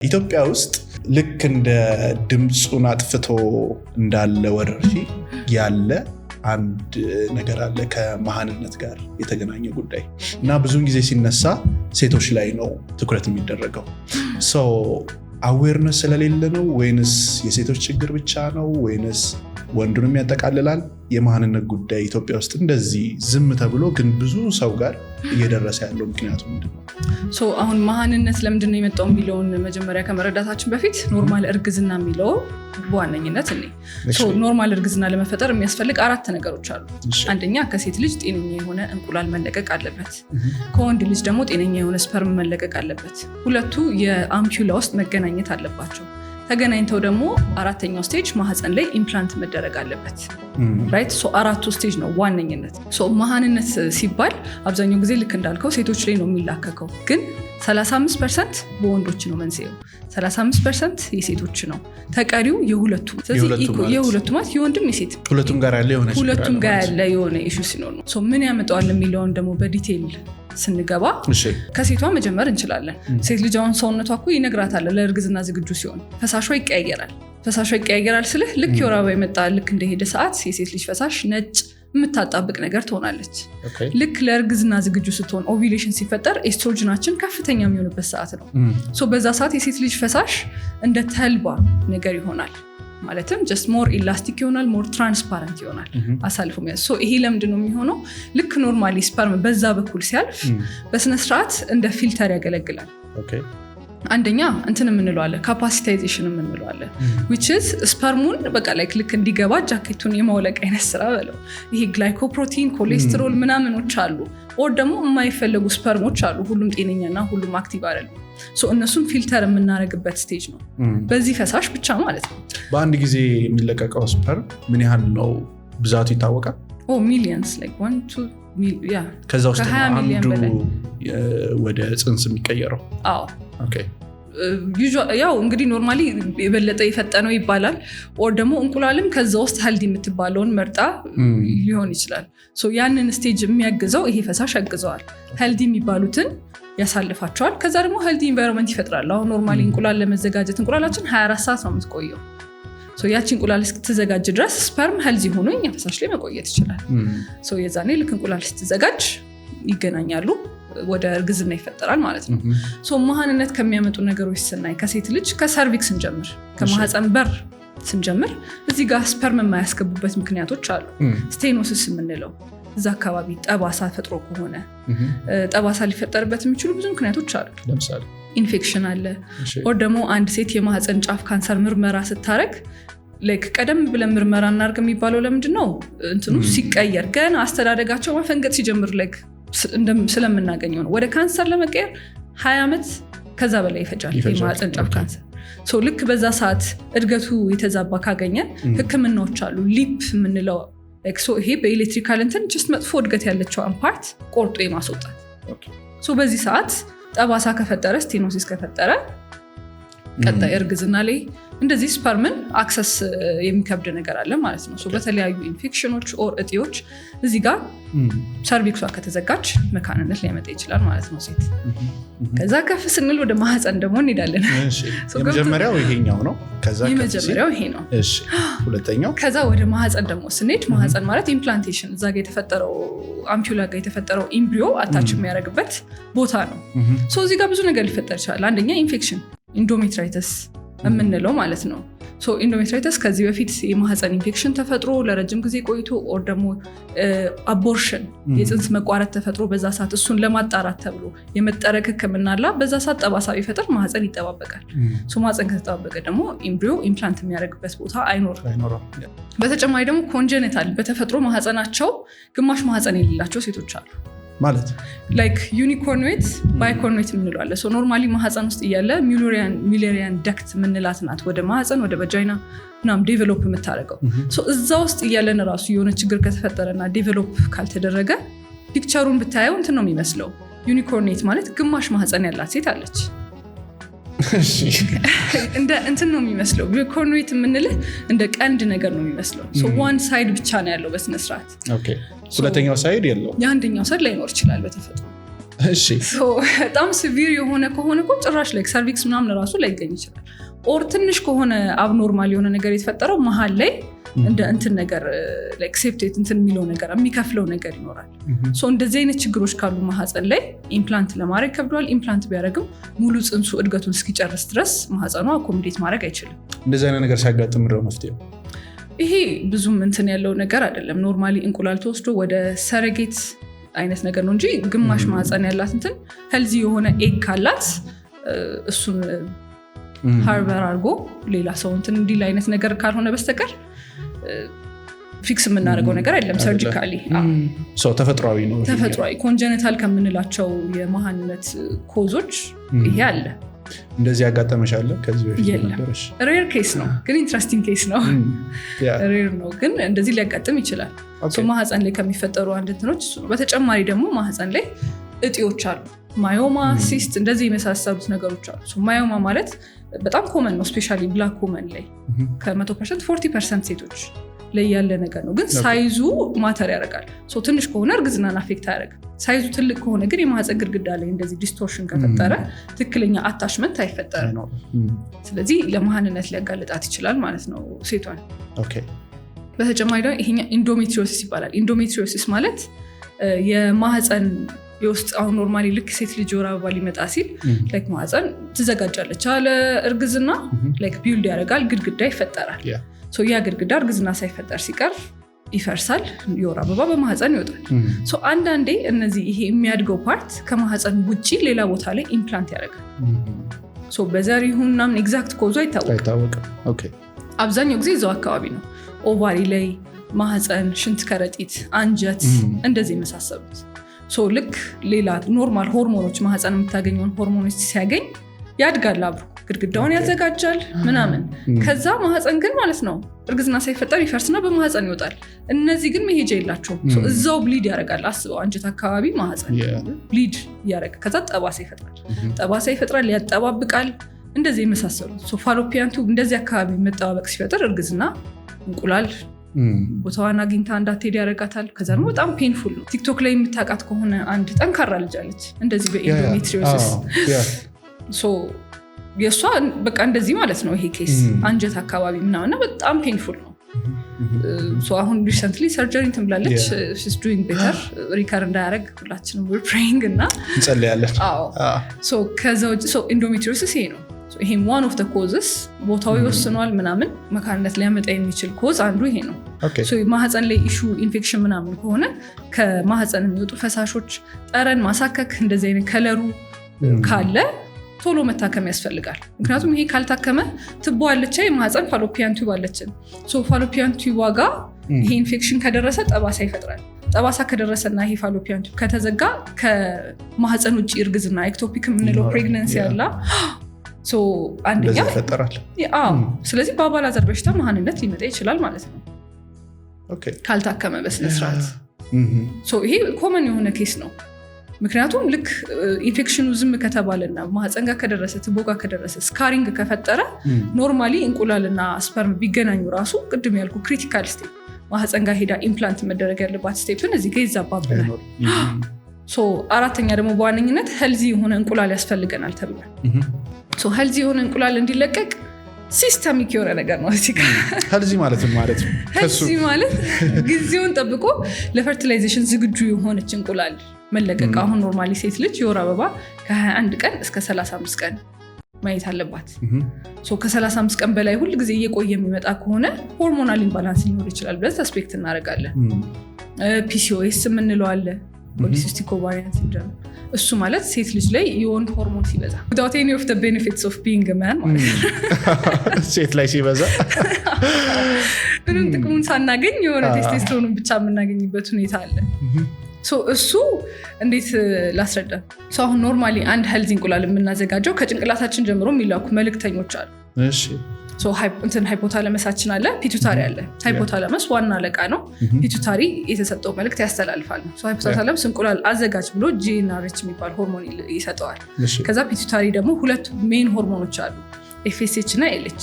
ኢትዮጵያ ውስጥ ልክ እንደ ድምጹን አጥፍቶ እንዳለ ወረርሺ ያለ አንድ ነገር አለ ከመሃንነት ጋር የተገናኘ ጉዳይ እና ብዙውን ጊዜ ሲነሳ ሴቶች ላይ ነው ትኩረት የሚደረገው። አዌርነስ ስለሌለ ነው ወይንስ የሴቶች ችግር ብቻ ነው ወይንስ ወንዱንም ያጠቃልላል? የመሃንነት ጉዳይ ኢትዮጵያ ውስጥ እንደዚህ ዝም ተብሎ ግን ብዙ ሰው ጋር እየደረሰ ያለው ምክንያቱ ምንድን ነው? አሁን መሃንነት ለምንድን ነው የመጣው የሚለውን መጀመሪያ ከመረዳታችን በፊት ኖርማል እርግዝና የሚለው በዋነኝነት ኖርማል እርግዝና ለመፈጠር የሚያስፈልግ 4 ነገሮች አሉ። አንደኛ ከሴት ልጅ ጤነኛ የሆነ እንቁላል መለቀቅ አለበት። ከወንድ ልጅ ደግሞ ጤነኛ የሆነ ስፐርም መለቀቅ አለበት። ሁለቱ የአምፑላ ውስጥ መገናኘት አለባቸው። ተገናኝተው ደግሞ 4ኛው ስቴጅ ማህፀን ላይ ኢምፕላንት መደረግ አለበት። ራይት 4ቱ ስቴጅ ነው ዋነኝነት። መሃንነት ሲባል አብዛኛው ጊዜ ልክ እንዳልከው ሴቶች ላይ ነው የሚላከከው፣ ግን 35% በወንዶች ነው መንስኤው፣ 35% የሴቶች ነው። ተቀሪው የሁለቱ ማለት የወንድም የሴት ሁለቱም ጋር ያለ የሆነ ኢሹ ሲኖር ነው። ምን ያመጣዋል የሚለውን ደግሞ በዲቴይል ስንገባ ከሴቷ መጀመር እንችላለን። ሴት ልጅ አሁን ሰውነቷ እኮ ይነግራታል ለእርግዝና ዝግጁ ሲሆን ፈሳሿ ይቀያየራል ስልህ ልክ የወር አበባ የመጣ ልክ እንደሄደ ሰዓት የሴት ልጅ ፈሳሽ ነጭ የምታጣብቅ ነገር ትሆናለች። ልክ ለእርግዝና ዝግጁ ስትሆን ኦቪሌሽን ሲፈጠር ኤስትሮጅናችን ከፍተኛ የሚሆንበት ሰዓት ነው። በዛ ሰዓት የሴት ልጅ ፈሳሽ እንደ ተልባ ነገር ይሆናል። ማለትም just more elastic ይሆናል፣ more transparent ይሆናል አሳልፎ የሚያዝ። ይሄ ለምንድን ነው የሚሆነው? ልክ ኖርማሊ ስፐርም በዛ በኩል ሲያልፍ በስነ ስርዓት እንደ ፊልተር ያገለግላል። አንደኛ እንትን የምንለው አለ ካፓሲታይዜሽን የምንለው አለ which is ስፐርሙን በቃ ልክ እንዲገባ ጃኬቱን የማውለቅ አይነት ስራ በለው። ይሄ ግላይኮፕሮቲን ኮሌስትሮል ምናምኖች አሉ፣ ኦር ደግሞ የማይፈለጉ ስፐርሞች አሉ። ሁሉም ጤነኛና ሁሉም አክቲቭ አይደለም። እነሱን ፊልተር የምናደርግበት ስቴጅ ነው በዚህ ፈሳሽ ብቻ ማለት ነው። በአንድ ጊዜ የሚለቀቀው ስፐርም ምን ያህል ነው ብዛቱ ይታወቃል? ሚሊየንስ ከዛ ውስጥ አንዱ ወደ ጽንስ የሚቀየረው? ያው እንግዲህ ኖርማሊ የበለጠ የፈጠነው ይባላል፣ ኦር ደግሞ እንቁላልም ከዛ ውስጥ ሄልዲ የምትባለውን መርጣ ሊሆን ይችላል። ያንን ስቴጅ የሚያግዘው ይሄ ፈሳሽ ያግዘዋል። ሄልዲ የሚባሉትን ያሳልፋቸዋል። ከዛ ደግሞ ሄልዲ ኢንቫይሮንመንት ይፈጥራል። አሁን ኖርማሊ እንቁላል ለመዘጋጀት እንቁላላችን 24 ሰዓት ነው የምትቆየው። ያቺ እንቁላል እስክትዘጋጅ ድረስ ስፐርም ሄልዚ ሆኖ እኛ ፈሳሽ ላይ መቆየት ይችላል። የዛኔ ልክ እንቁላል ስትዘጋጅ ይገናኛሉ፣ ወደ እርግዝና ይፈጠራል ማለት ነው። መሃንነት ከሚያመጡ ነገሮች ስናይ ከሴት ልጅ ከሰርቪክስ ስንጀምር፣ ከማህፀን በር ስንጀምር እዚህ ጋር ስፐርም የማያስገቡበት ምክንያቶች አሉ። ስቴኖሲስ የምንለው እዛ አካባቢ ጠባሳ ፈጥሮ ከሆነ ጠባሳ ሊፈጠርበት የሚችሉ ብዙ ምክንያቶች አሉ። ለምሳሌ ኢንፌክሽን አለ፣ ኦር ደግሞ አንድ ሴት የማህፀን ጫፍ ካንሰር ምርመራ ስታረግ ቀደም ብለን ምርመራ እናርግ የሚባለው ለምንድን ነው? እንትኑ ሲቀየር ገና አስተዳደጋቸው ማፈንገጥ ሲጀምር ስለምናገኘው ነው። ወደ ካንሰር ለመቀየር 20 ዓመት ከዛ በላይ ይፈጃል የማህፀን ጫፍ ካንሰር። ልክ በዛ ሰዓት እድገቱ የተዛባ ካገኘን ህክምናዎች አሉ። ሊፕ የምንለው ይሄ በኤሌክትሪካል እንትን ጀስት መጥፎ እድገት ያለችው ፓርት ቆርጦ የማስወጣት። በዚህ ሰዓት ጠባሳ ከፈጠረ፣ ስቴኖሲስ ከፈጠረ ቀጣይ እርግዝና ላይ እንደዚህ ስፐርምን አክሰስ የሚከብድ ነገር አለ ማለት ነው። በተለያዩ ኢንፌክሽኖች ኦር እጢዎች እዚህ ጋር ሰርቪክሷ ከተዘጋች መካንነት ሊያመጣ ይችላል ማለት ነው ሴት። ከዛ ከፍ ስንል ወደ ማህፀን ደግሞ እንሄዳለን። የመጀመሪያው ይሄኛው ነው። የመጀመሪያው ይሄ ነው። ሁለተኛው ከዛ ወደ ማህፀን ደግሞ ስንሄድ ማህፀን ማለት ኢምፕላንቴሽን፣ እዛ ጋር የተፈጠረው አምፑላ ጋር የተፈጠረው ኢምብሪዮ አታች የሚያደርግበት ቦታ ነው። እዚህ ጋር ብዙ ነገር ሊፈጠር ይችላል። አንደኛ ኢንፌክሽን ኢንዶሜትራይተስ የምንለው ማለት ነው። ኢንዶሜትራይተስ ከዚህ በፊት የማህፀን ኢንፌክሽን ተፈጥሮ ለረጅም ጊዜ ቆይቶ ኦር ደግሞ አቦርሽን የፅንስ መቋረጥ ተፈጥሮ በዛ ሰዓት እሱን ለማጣራት ተብሎ የመጠረግ ህክምና አለ። በዛ ሰዓት ጠባሳ ቢፈጠር ማህፀን ይጠባበቃል። ማህፀን ከተጠባበቀ ደግሞ ኢምብሪዮ ኢምፕላንት የሚያደርግበት ቦታ አይኖርም። በተጨማሪ ደግሞ ኮንጀኔታል በተፈጥሮ ማህፀናቸው ግማሽ ማህፀን የሌላቸው ሴቶች አሉ ማለት ዩኒኮርኔት ባይኮርኔት የምንለው አለ። ኖርማሊ ማህፀን ውስጥ እያለ ሚሌሪያን ደክት የምንላት ናት ወደ ማህፀን ወደ ቫጃይና ምናምን ዴቨሎፕ የምታደርገው። እዛ ውስጥ እያለን ራሱ የሆነ ችግር ከተፈጠረና ዴቨሎፕ ካልተደረገ ፒክቸሩን ብታየው እንትን ነው የሚመስለው። ዩኒኮርኔት ማለት ግማሽ ማህፀን ያላት ሴት አለች። እንደ እንትን ነው የሚመስለው። ኮርኔት የምንልህ እንደ ቀንድ ነገር ነው የሚመስለው። ዋን ሳይድ ብቻ ነው ያለው በስነስርዓት። ሁለተኛው ሳይድ የለው። የአንደኛው ሳይድ ላይኖር ይችላል በተፈጥሮ። እሺ በጣም ሲቪር የሆነ ከሆነ እኮ ጭራሽ ላይ ሰርቪክስ ምናምን ራሱ ላይገኝ ይችላል። ኦር ትንሽ ከሆነ አብኖርማል የሆነ ነገር የተፈጠረው መሀል ላይ እንደ እንትን ነገር ላይክ ሴፕቴት እንትን የሚለው ነገር የሚከፍለው ነገር ይኖራል። እንደዚህ አይነት ችግሮች ካሉ ማህፀን ላይ ኢምፕላንት ለማድረግ ከብዷል። ኢምፕላንት ቢያደርግም ሙሉ ጽንሱ እድገቱን እስኪጨርስ ድረስ ማህፀኗ አኮሞዴት ማድረግ አይችልም። እንደዚህ አይነት ነገር ሲያጋጥም ነው መፍትሄው? ይሄ ብዙም እንትን ያለው ነገር አይደለም። ኖርማሊ እንቁላል ተወስዶ ወደ ሰረጌት አይነት ነገር ነው እንጂ ግማሽ ማህፀን ያላት እንትን ሄልዚ የሆነ ኤግ ካላት እሱን ሃርበር አድርጎ ሌላ ሰው እንትን እንዲል አይነት ነገር ካልሆነ በስተቀር ፊክስ የምናደርገው ነገር አይደለም። ሰርጂካሊ ተፈጥሯዊ ነው። ተፈጥሯዊ ኮንጀነታል ከምንላቸው የመሃንነት ኮዞች ይሄ አለ። እንደዚህ ያጋጠመሻል ከዚህ በፊት ነበርሽ? ሬር ኬስ ነው ግን ኢንትረስቲንግ ኬስ ነው። ሬር ነው ግን እንደዚህ ሊያጋጥም ይችላል። ማህፀን ላይ ከሚፈጠሩ አንድ እንትኖች እሱ ነው። በተጨማሪ ደግሞ ማህፀን ላይ እጢዎች አሉ። ማዮማ፣ ሲስት እንደዚህ የመሳሰሉት ነገሮች አሉ። ማዮማ ማለት በጣም ኮመን ነው። ስፔሻሊ ብላክ ኮመን ላይ ከ100% 40% ሴቶች ላይ ያለ ነገር ነው። ግን ሳይዙ ማተር ያደርጋል። ትንሽ ከሆነ እርግዝናን አፌክት አያደርግም። ሳይዙ ትልቅ ከሆነ ግን የማህፀን ግድግዳ ላይ እንደዚህ ዲስቶርሽን ከፈጠረ ትክክለኛ አታችመንት አይፈጠርም። ስለዚህ ለመሃንነት ሊያጋልጣት ይችላል ማለት ነው ሴቷን። በተጨማሪ ደግሞ ይሄኛ ኢንዶሜትሪዮሲስ ይባላል። ኢንዶሜትሪዮሲስ ማለት የማህፀን የውስጥ አሁን ኖርማሊ ልክ ሴት ልጅ ወር አበባ ሊመጣ ሲል ላይክ ማህፀን ትዘጋጃለች አለ እርግዝና ላይክ ቢልድ ያደርጋል፣ ግድግዳ ይፈጠራል። ያ ግድግዳ እርግዝና ሳይፈጠር ሲቀር ይፈርሳል፣ የወር አበባ በማህፀን ይወጣል። አንዳንዴ እነዚህ ይሄ የሚያድገው ፓርት ከማህፀን ውጪ ሌላ ቦታ ላይ ኢምፕላንት ያደርጋል። በዘር ይሁን ምናምን ኤግዛክት ኮዙ አይታወቅም። አብዛኛው ጊዜ እዛው አካባቢ ነው፣ ኦቫሪ ላይ፣ ማህፀን፣ ሽንት ከረጢት፣ አንጀት እንደዚህ የመሳሰሉት። ልክ ሌላ ኖርማል ሆርሞኖች ማህፀን የምታገኘውን ሆርሞኖች ሲያገኝ ያድጋል፣ አብሮ ግድግዳውን ያዘጋጃል ምናምን። ከዛ ማህፀን ግን ማለት ነው እርግዝና ሳይፈጠር ይፈርስና በማህፀን ይወጣል። እነዚህ ግን መሄጃ የላቸውም። እዛው ብሊድ ያደርጋል። አስበው አንጀት አካባቢ ማህፀን ብሊድ ያደርግ፣ ከዛ ጠባሳ ይፈጥራል። ጠባሳ ይፈጥራል፣ ያጠባብቃል፣ እንደዚህ የመሳሰሉት። ፋሎፒያን ቲዩብ እንደዚህ አካባቢ መጠባበቅ ሲፈጥር እርግዝና እንቁላል ቦታዋን አግኝታ እንዳትሄድ ያደርጋታል። ከዛ ደግሞ በጣም ፔንፉል ነው። ቲክቶክ ላይ የምታውቃት ከሆነ አንድ ጠንካራ ልጅ አለች እንደዚህ በኢንዶሜትሪዮሲስ የእሷ በቃ እንደዚህ ማለት ነው። ይሄ ኬስ አንጀት አካባቢ ምናምና በጣም ፔንፉል ነው። አሁን ሪሰንትሊ ሰርጀሪ እንትን ብላለች። she's doing better ሪከር እንዳያደርግ ሁላችንም we're praying እና እንጸልያለን። ከዛ ውጭ ኢንዶሜትሪዮሲስ ይሄ ነው። ይሄም one of the causes ቦታው ይወስኗል ምናምን መካንነት ሊያመጣ የሚችል ኮዝ አንዱ ይሄ ነው። ማህፀን ላይ ኢሹ ኢንፌክሽን ምናምን ከሆነ ከማህፀን የሚወጡ ፈሳሾች ጠረን፣ ማሳከክ እንደዚህ አይነት ከለሩ ካለ ቶሎ መታከም ያስፈልጋል። ምክንያቱም ይሄ ካልታከመ ትቦ አለች የማህፀን ፋሎፒያን ቲዩብ አለችን። ፋሎፒያን ቲዩብ ዋጋ ይሄ ኢንፌክሽን ከደረሰ ጠባሳ ይፈጥራል። ጠባሳ ከደረሰና ይሄ ፋሎፒያን ቲዩብ ከተዘጋ ከማህፀን ውጭ እርግዝና ኤክቶፒክ የምንለው ፕሬግነንሲ ያላ አንደኛ ይፈጠራል። ስለዚህ በአባላዘር በሽታ መሃንነት ሊመጣ ይችላል ማለት ነው ካልታከመ በስነስርዓት። ይሄ ኮመን የሆነ ኬስ ነው። ምክንያቱም ልክ ኢንፌክሽኑ ዝም ከተባለና ማህፀን ጋር ከደረሰ ትቦ ጋር ከደረሰ ስካሪንግ ከፈጠረ ኖርማሊ እንቁላልና ስፐርም ቢገናኙ ራሱ ቅድም ያልኩ ክሪቲካል ስቴፕ ማህፀን ጋር ሄዳ ኢምፕላንት መደረግ ያለባት ስቴፕን እዚህ ጋር ይዛባብናል። አራተኛ ደግሞ በዋነኝነት ሄልዚ የሆነ እንቁላል ያስፈልገናል ተብሏል። ሄልዚ የሆነ እንቁላል እንዲለቀቅ ሲስተሚክ የሆነ ነገር ነው። ሄልዚ ማለት ማለት ነው ሄልዚ ማለት ጊዜውን ጠብቆ ለፈርቲላይዜሽን ዝግጁ የሆነች እንቁላል መለቀቅ። አሁን ኖርማሊ ሴት ልጅ የወር አበባ ከ21 ቀን እስከ 35 ቀን ማየት አለባት። ከ35 ቀን በላይ ሁል ጊዜ እየቆየ የሚመጣ ከሆነ ሆርሞናል ኢምባላንስ ሊኖር ይችላል ብለን ሰስፔክት እናደርጋለን። ፒሲኦኤስ የምንለው አለ፣ ፖሊሲስቲክ ኦቫሪያን ሲንድሮም። እሱ ማለት ሴት ልጅ ላይ የወንድ ሆርሞን ሲበዛ without any of the benefits of being a man ማለት ነው። ሴት ላይ ሲበዛ ምንም ጥቅሙን ሳናገኝ የሆነ ቴስቴስትሮንን ብቻ የምናገኝበት ሁኔታ አለ። እሱ እንዴት ላስረዳ? አሁን ኖርማሊ አንድ ሄልዚ እንቁላል የምናዘጋጀው ከጭንቅላታችን ጀምሮ የሚላኩ መልእክተኞች አሉ። ሃይፖታለመሳችን አለ፣ ፒቱታሪ አለ። ሃይፖታለመስ ዋና አለቃ ነው። ፒቱታሪ የተሰጠው መልእክት ያስተላልፋል። ሃይፖታለመስ እንቁላል አዘጋጅ ብሎ GnRH የሚባል ሆርሞን ይሰጠዋል። ከዛ ፒቱታሪ ደግሞ ሁለት ሜን ሆርሞኖች አሉ። ኤፍኤስኤች እና ኤልኤች።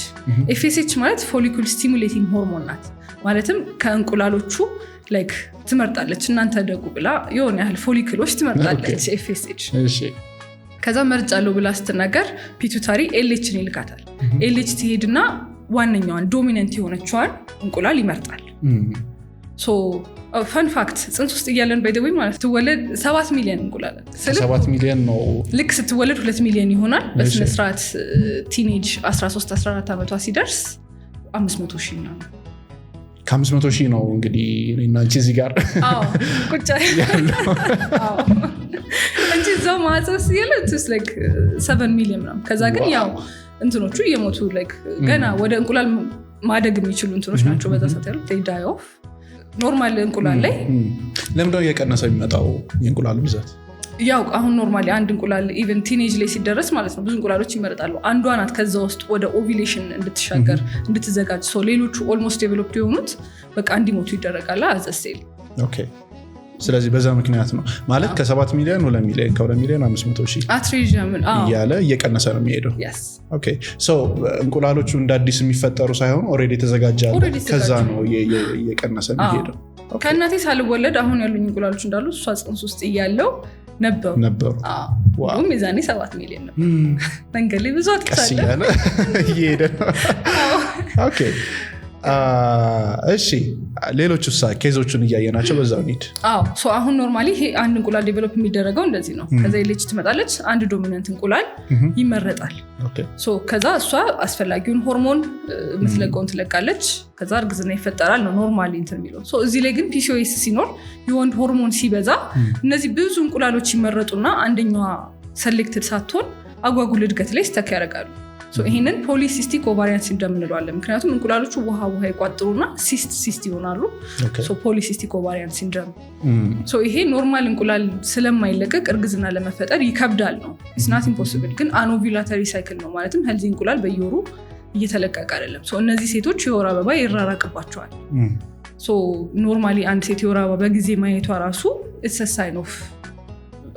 ኤፍኤስኤች ማለት ፎሊኩል ስቲሙሌቲንግ ሆርሞን ናት። ማለትም ከእንቁላሎቹ ላይክ ትመርጣለች እናንተ ደጉ ብላ የሆነ ያህል ፎሊክሎች ትመርጣለች ኤፍኤስኤች። ከዛ መርጫለሁ ብላ ስትናገር ፒቱታሪ ኤልኤችን ይልካታል። ኤልኤች ትሄድና ዋነኛዋን ዶሚነንት የሆነችዋን እንቁላል ይመርጣል። ሶ ፈን ፋክት ጽንስ ውስጥ እያለን ባይደወይ ማለት ስትወለድ 7 ሚሊዮን እንቁላል 7 ሚሊዮን ነው። ልክ ስትወለድ 2 ሚሊዮን ይሆናል። በስነ ስርዓት ቲኔጅ 13-14 ዓመቷ ሲደርስ 500,000 ነው። ከ500,000 ነው እንግዲህ እና አንቺ እዚህ ጋር ቁጭ ያለው እንጂ እዛው ማጽስ ያለ it's like 7 ሚሊዮን ነው። ከዛ ግን ያው እንትኖቹ እየሞቱ like ገና ወደ እንቁላል ማደግ የሚችሉ እንትኖች ናቸው። በዛ ሰዓት ያለው they die off። ኖርማል እንቁላል ላይ ለምንድነው እየቀነሰ የሚመጣው የእንቁላሉ ብዛት? ያው አሁን ኖርማሊ አንድ እንቁላል ኢቨን ቲኔጅ ላይ ሲደረስ ማለት ነው ብዙ እንቁላሎች ይመረጣሉ። አንዷ ናት ከዛ ውስጥ ወደ ኦቪሌሽን እንድትሻገር እንድትዘጋጅ። ሶ ሌሎቹ ኦልሞስት ዴቨሎፕድ የሆኑት በቃ እንዲሞቱ ይደረጋል አዘሴል። ኦኬ ስለዚህ በዛ ምክንያት ነው ማለት ከ7 ሚሊዮን 2 ሚሊዮን ከ2 ሚሊዮን 500,000 አትሪዥምን እያለ እየቀነሰ ነው የሚሄደው። yes ኦኬ ሶ እንቁላሎቹ እንደ አዲስ የሚፈጠሩ ሳይሆን ኦሬዲ ተዘጋጃለ ከዛ ነው እየቀነሰ የሚሄደው። ከእናቴ ሳልወለድ አሁን ያሉኝ እንቁላሎች እንዳሉ እሷ ጽንስ ውስጥ እያለው ነበሩ። ዋው ሚዛኔ 7 ሚሊዮን ነው። መንገሌ ብዙ አትከሳለ እየሄደ ነው። ኦኬ እሺ ሌሎቹ ኬዞቹን እያየናቸው በዛው ኒድ። ሶ አሁን ኖርማሊ ይሄ አንድ እንቁላል ዴቨሎፕ የሚደረገው እንደዚህ ነው። ከዛ ኤልኤች ትመጣለች፣ አንድ ዶሚናንት እንቁላል ይመረጣል። ሶ ከዛ እሷ አስፈላጊውን ሆርሞን የምትለቀውን ትለቃለች። ከዛ እርግዝና ይፈጠራል ነው ኖርማሊ እንትን የሚለው። ሶ እዚህ ላይ ግን ፒሲኦኤስ ሲኖር የወንድ ሆርሞን ሲበዛ እነዚህ ብዙ እንቁላሎች ይመረጡና አንደኛዋ ሰሌክትድ ሳትሆን አጓጉል እድገት ላይ ስተክ ያደርጋሉ። ይህንን ፖሊሲስቲክ ኦቫሪያን ሲንድሮም እንለዋለን። ምክንያቱም እንቁላሎቹ ውሃ ይቋጥሩና ሲስት ይሆናሉ። ፖሊሲስቲክ ኦቫሪያን ሲንድሮም። ይሄ ኖርማል እንቁላል ስለማይለቀቅ እርግዝና ለመፈጠር ይከብዳል ነው። ኢትስ ናት ኢምፖሲብል፣ ግን አኖቪላተሪ ሳይክል ነው። ማለትም ሄልዚ እንቁላል በየወሩ እየተለቀቀ አይደለም። እነዚህ ሴቶች የወር አበባ ይራራቅባቸዋል። ኖርማሊ አንድ ሴት የወር አበባ በጊዜ ማየቷ ራሱ ኢትስ አ ሳይን ኦፍ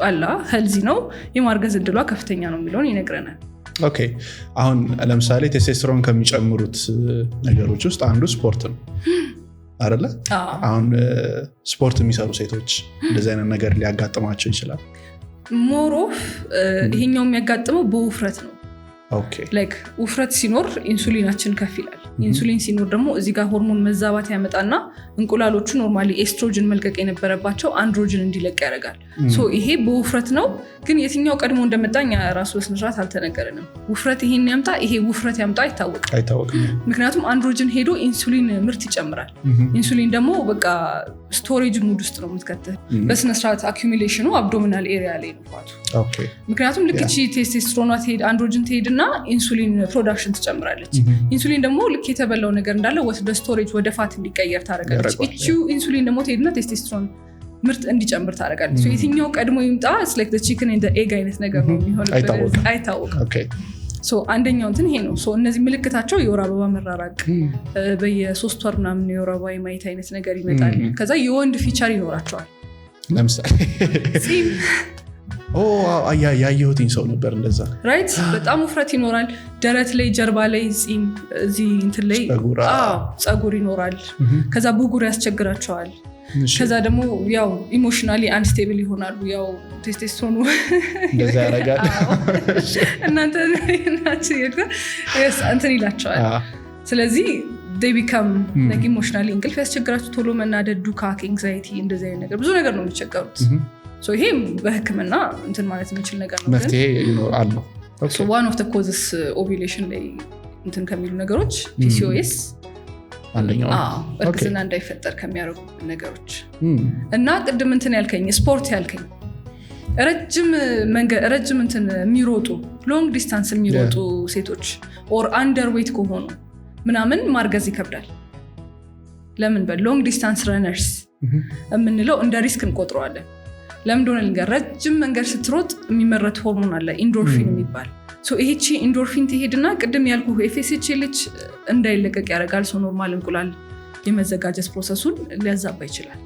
አላ ሄልዚ ነው፣ የማርገዝ እድሏ ከፍተኛ ነው የሚለውን ይነግረናል። ኦኬ አሁን ለምሳሌ ቴስቶስትሮን ከሚጨምሩት ነገሮች ውስጥ አንዱ ስፖርት ነው አይደለ? አሁን ስፖርት የሚሰሩ ሴቶች እንደዚህ አይነት ነገር ሊያጋጥማቸው ይችላል። ሞሮፍ ይሄኛው የሚያጋጥመው በውፍረት ነው። ኦኬ ላይክ ውፍረት ሲኖር ኢንሱሊናችን ከፍ ይላል። ኢንሱሊን ሲኖር ደግሞ እዚህ ጋር ሆርሞን መዛባት ያመጣና እንቁላሎቹ ኖርማሊ ኤስትሮጅን መልቀቅ የነበረባቸው አንድሮጅን እንዲለቅ ያደርጋል። ይሄ በውፍረት ነው። ግን የትኛው ቀድሞ እንደመጣኛ ራሱ በስነስርዓት አልተነገረንም። ውፍረት ይሄን ያምጣ ይሄ ውፍረት ያምጣ አይታወቅም። ምክንያቱም አንድሮጅን ሄዶ ኢንሱሊን ምርት ይጨምራል። ኢንሱሊን ደግሞ በቃ ስቶሬጅ ሙድ ውስጥ ነው የምትከተል። በስነስርዓት አኩሙሌሽኑ አብዶሚናል ኤሪያ ላይ ነው ፋቱ። ምክንያቱም ልክ እቺ ቴስቶስትሮኗ ትሄድ አንድሮጅን ትሄድና ኢንሱሊን ፕሮዳክሽን ትጨምራለች። ኢንሱሊን ደግሞ ልክ የተበላው ነገር እንዳለ ወደ ስቶሬጅ ወደ ፋት እንዲቀየር ታደርጋለች። እቺ ኢንሱሊን ደግሞ ትሄድና ቴስቶስትሮን ምርት እንዲጨምር ታደርጋለች። የትኛው ቀድሞ ይምጣ ላይክ the chicken and the egg አይነት ነገር ነው የሚሆንበት አይታወቅም። አንደኛው እንትን ይሄ ነው። እነዚህ ምልክታቸው የወር አበባ መራራቅ፣ በየ3 ወር ምናምን የወር አበባ የማየት አይነት ነገር ይመጣል። ከዛ የወንድ ፊቸር ይኖራቸዋል። ለምሳሌ ያየሁትኝ ሰው ነበር እንደዛ ራይት። በጣም ውፍረት ይኖራል። ደረት ላይ፣ ጀርባ ላይ፣ ፂም እዚህ እንትን ላይ ፀጉር ይኖራል። ከዛ ብጉር ያስቸግራቸዋል። ከዛ ደግሞ ያው ኢሞሽናሊ አንስቴብል ይሆናሉ። ያው ቴስቶስትሮኑ እንደዛ ያደርጋል። እናንተ እንትን ይላቸዋል። ስለዚህ they become like emotionally እንቅልፍ ያስቸግራቸው፣ ቶሎ መናደድ፣ ዱካክ፣ ኤንግዛይቲ እንደዚህ አይነት ነገር ብዙ ነገር ነው የሚቸገሩት። ይሄ በህክምና እንትን ማለት የሚችል ነገር ነው። መፍትሄ ይኖራል። one of the causes ovulation ላይ እንትን ከሚሉ ነገሮች PCOS አንደኛው እርግዝና እንዳይፈጠር ከሚያደርጉ ነገሮች እና ቅድም እንትን ያልከኝ ስፖርት ያልከኝ ረጅም እንትን የሚሮጡ ሎንግ ዲስታንስ የሚሮጡ ሴቶች ኦር አንደርዌይት ከሆኑ ምናምን ማርገዝ ይከብዳል። ለምን በሎንግ ዲስታንስ ረነርስ የምንለው እንደ ሪስክ እንቆጥረዋለን። ለምን እንደሆነ ልንገር። ረጅም መንገድ ስትሮጥ የሚመረት ሆርሞን አለ ኢንዶርፊን የሚባል። ይሄቺ ኢንዶርፊን ትሄድና ቅድም ያልኩ ኤፍኤስኤች ልጅ እንዳይለቀቅ ያደርጋል። ኖርማል እንቁላል የመዘጋጀት ፕሮሰሱን ሊያዛባ ይችላል።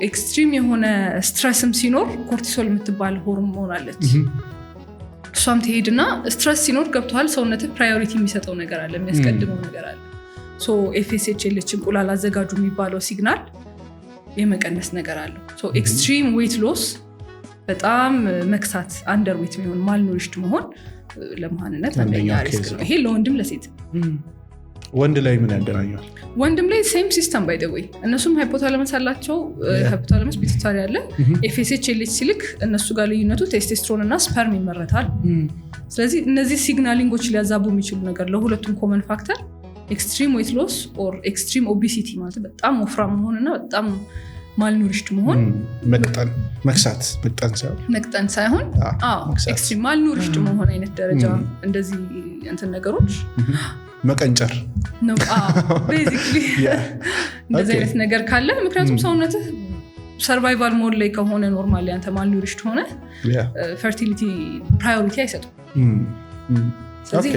ኤክስትሪም የሆነ ስትረስም ሲኖር ኮርቲሶል የምትባል ሆርሞን አለች። እሷም ትሄድና ስትረስ ሲኖር ገብቷል ሰውነት ፕራዮሪቲ የሚሰጠው ነገር አለ የሚያስቀድመው ነገር አለ ሶ ኤፍኤስኤች እንቁላል አዘጋጁ የሚባለው ሲግናል የመቀነስ ነገር አለው ሶ ኤክስትሪም ዌት ሎስ በጣም መክሳት አንደር ዌት የሚሆን ማልኖሪሽድ መሆን ለመሃንነት አንደኛ ሪስክ ነው ይሄ ለወንድም ለሴት ወንድ ላይ ምን ያገናኛል ወንድም ላይ ሴም ሲስተም ባይ ዘ ዌይ እነሱም ሃይፖታለመስ አላቸው ሃይፖታለመስ ፒቱታሪ አለ ኤፍኤስኤች ሲልክ እነሱ ጋር ልዩነቱ ቴስቶስትሮን እና ስፐርም ይመረታል ስለዚህ እነዚህ ሲግናሊንጎች ሊያዛቡ የሚችሉ ነገር ለሁለቱም ኮመን ፋክተር ኤክስትሪም ዌት ሎስ ኦር ኤክስትሪም ኦቤሲቲ ማለት በጣም ወፍራም መሆንና በጣም ማልኑሪሽድ መሆን መቅጠን ሳይሆን ኤክስትሪም ማልኑሪሽድ መሆን አይነት ደረጃ እንደዚህ እንትን ነገሮች መቀንጨር ነው ቤዚክሊ እንደዚህ አይነት ነገር ካለ ምክንያቱም ሰውነትህ ሰርቫይቫል ሞድ ላይ ከሆነ ኖርማሊ አንተ ማልኑሪሽድ ሆነ ፈርቲሊቲ ፕራዮሪቲ አይሰጡም ስለዚህ